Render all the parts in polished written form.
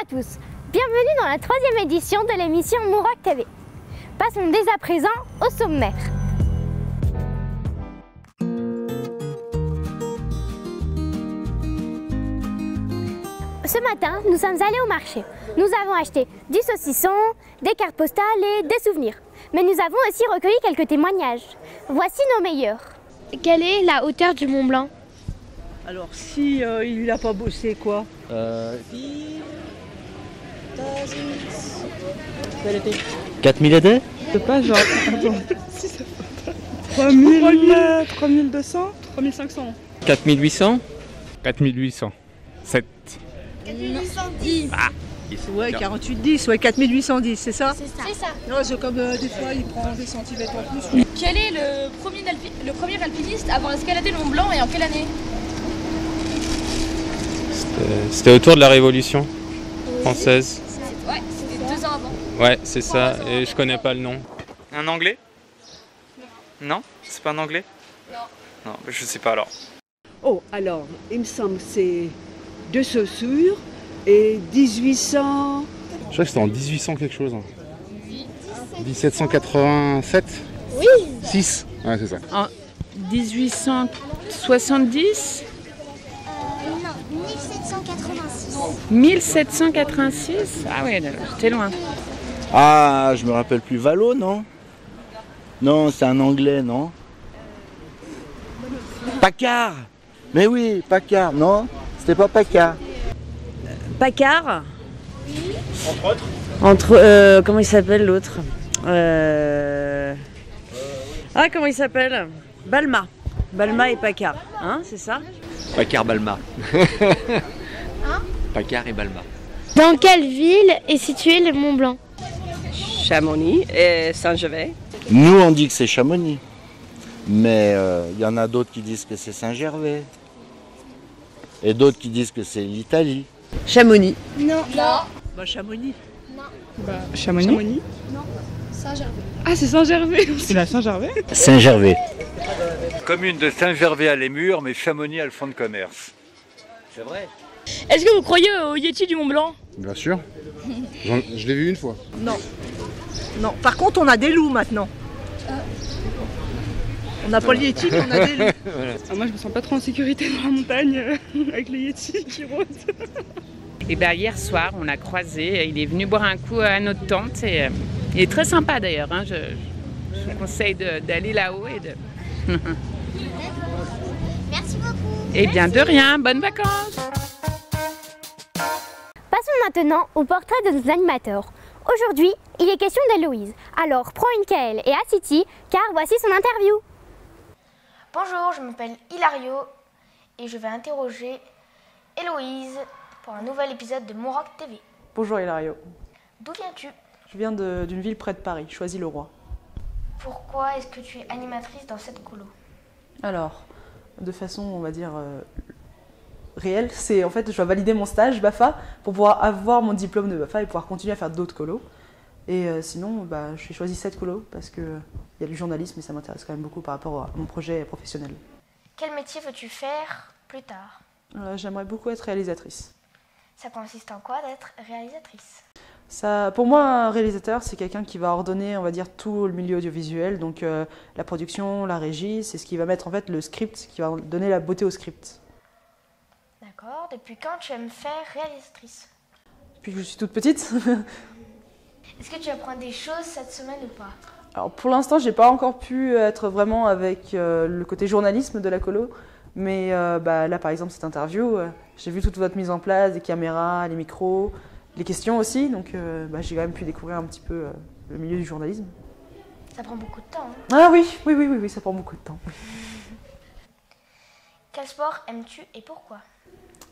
à tous, bienvenue dans la 3e édition de l'émission Mouroc TV. Passons dès à présent au sommaire. Ce matin, nous sommes allés au marché. Nous avons acheté du saucisson, des cartes postales et des souvenirs. Mais nous avons aussi recueilli quelques témoignages. Voici nos meilleurs. Quelle est la hauteur du Mont Blanc? Alors, si il n'a pas bossé, quoi 4000 étés? Je sais pas, genre. 3000, 3200, 3500. 4800? 4800. 7. 4810. Ouais, 4810, ouais, 4810, c'est ça? C'est ça. Non, c'est comme des fois, il prend des centimètres en plus. Quel est le premier alpiniste à avoir escaladé le Mont Blanc et en quelle année? C'était autour de la Révolution française. Ouais, c'était 2 ans avant. Ouais, c'est ça, et je connais pas le nom. Un anglais? Non? C'est pas un anglais? Non. Non, je sais pas alors. Oh, alors, il me semble que c'est de Saussure et 1800... Je crois que c'était en 1800 quelque chose. 1787? Oui. 6? Ouais, c'est ça. En 1870? Non, 1786. 1786? Ah ouais, j'étais loin. Ah, je me rappelle plus. Valo, non? Non, c'est un anglais, non? Paccard! Mais oui, Paccard, non? C'était pas Paccard. Paccard. Entre autres? Comment il s'appelle l'autre? Ah, comment il s'appelle? Balma. Balma et Paccard, hein, c'est ça? Paccard-Balma. Paccard et Balma. Dans quelle ville est situé le Mont Blanc? Chamonix et Saint-Gervais. Nous, on dit que c'est Chamonix. Mais il y en a d'autres qui disent que c'est Saint-Gervais. Et d'autres qui disent que c'est l'Italie. Chamonix. Non. Bah, Chamonix. Chamonix. Saint-Gervais. Ah, c'est Saint-Gervais. C'est la Saint-Gervais? Saint-Gervais. Commune de Saint-Gervais à Lémur, mais Chamonix à le fonds de commerce. C'est vrai? Est-ce que vous croyez au Yéti du Mont Blanc? Bien sûr. Je l'ai vu une fois. Non. Non, par contre, on a des loups maintenant. On n'a pas le Yéti, mais on a des loups. Ah, moi, je me sens pas trop en sécurité dans la montagne avec les Yétis qui rôdent. Et bien, hier soir, on l'a croisé. Il est venu boire un coup à notre tente. Et, il est très sympa d'ailleurs. Hein. Je vous conseille d'aller là-haut. Merci beaucoup. Et bien, de rien. Bonnes vacances. Passons maintenant au portrait de nos animateurs. Aujourd'hui, il est question d'Héloïse. Alors prends une Kael et Acity, car voici son interview. Bonjour, je m'appelle Hilario et je vais interroger Héloïse pour un nouvel épisode de Mouroc TV. Bonjour Hilario, D'où viens-tu? je viens d'une ville près de Paris, Choisy-le-Roi. Pourquoi est-ce que tu es animatrice dans cette colo? Alors, de façon on va dire réelle, c'est en fait je dois valider mon stage BAFA pour pouvoir avoir mon diplôme de BAFA et pouvoir continuer à faire d'autres colos. Et sinon, j'ai choisi cette colo parce qu'il y a du journalisme et ça m'intéresse quand même beaucoup par rapport à mon projet professionnel. Quel métier veux-tu faire plus tard? J'aimerais beaucoup être réalisatrice. Ça consiste en quoi d'être réalisatrice? Ça, pour moi, un réalisateur, c'est quelqu'un qui va ordonner, on va dire, tout le milieu audiovisuel, donc la production, la régie, c'est ce qui va mettre en fait le script, qui va donner la beauté au script. D'accord. Depuis quand tu aimes faire réalisatrice? Depuis que je suis toute petite. Est-ce que tu apprends des choses cette semaine ou pas? Alors pour l'instant, j'ai pas encore pu être vraiment avec le côté journalisme de la colo, mais là par exemple cette interview, j'ai vu toute votre mise en place, des caméras, les micros, les questions aussi, donc j'ai quand même pu découvrir un petit peu le milieu du journalisme. Ça prend beaucoup de temps, hein? Ah oui, ça prend beaucoup de temps. Quel sport aimes-tu et pourquoi?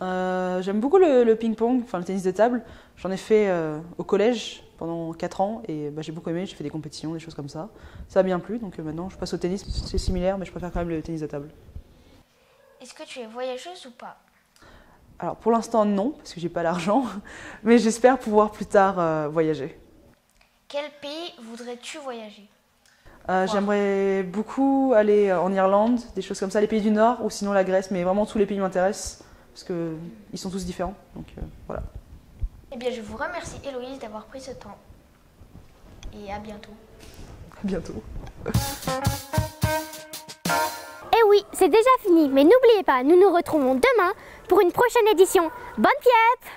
J'aime beaucoup le ping-pong, enfin le tennis de table. J'en ai fait au collège pendant 4 ans et j'ai beaucoup aimé, j'ai fait des compétitions, des choses comme ça. Ça a bien plu, donc maintenant je passe au tennis, c'est similaire, mais je préfère quand même le tennis de table. Est-ce que tu es voyageuse ou pas? Alors pour l'instant non, parce que j'ai pas l'argent, mais j'espère pouvoir plus tard voyager. Quel pays voudrais-tu voyager? J'aimerais beaucoup aller en Irlande, des choses comme ça, les pays du Nord, ou sinon la Grèce, mais vraiment tous les pays m'intéressent, parce qu'ils sont tous différents, donc voilà. Eh bien, je vous remercie Héloïse d'avoir pris ce temps. Et à bientôt. À bientôt. Eh oui, c'est déjà fini, mais n'oubliez pas, nous nous retrouvons demain pour une prochaine édition. Bonne pièce!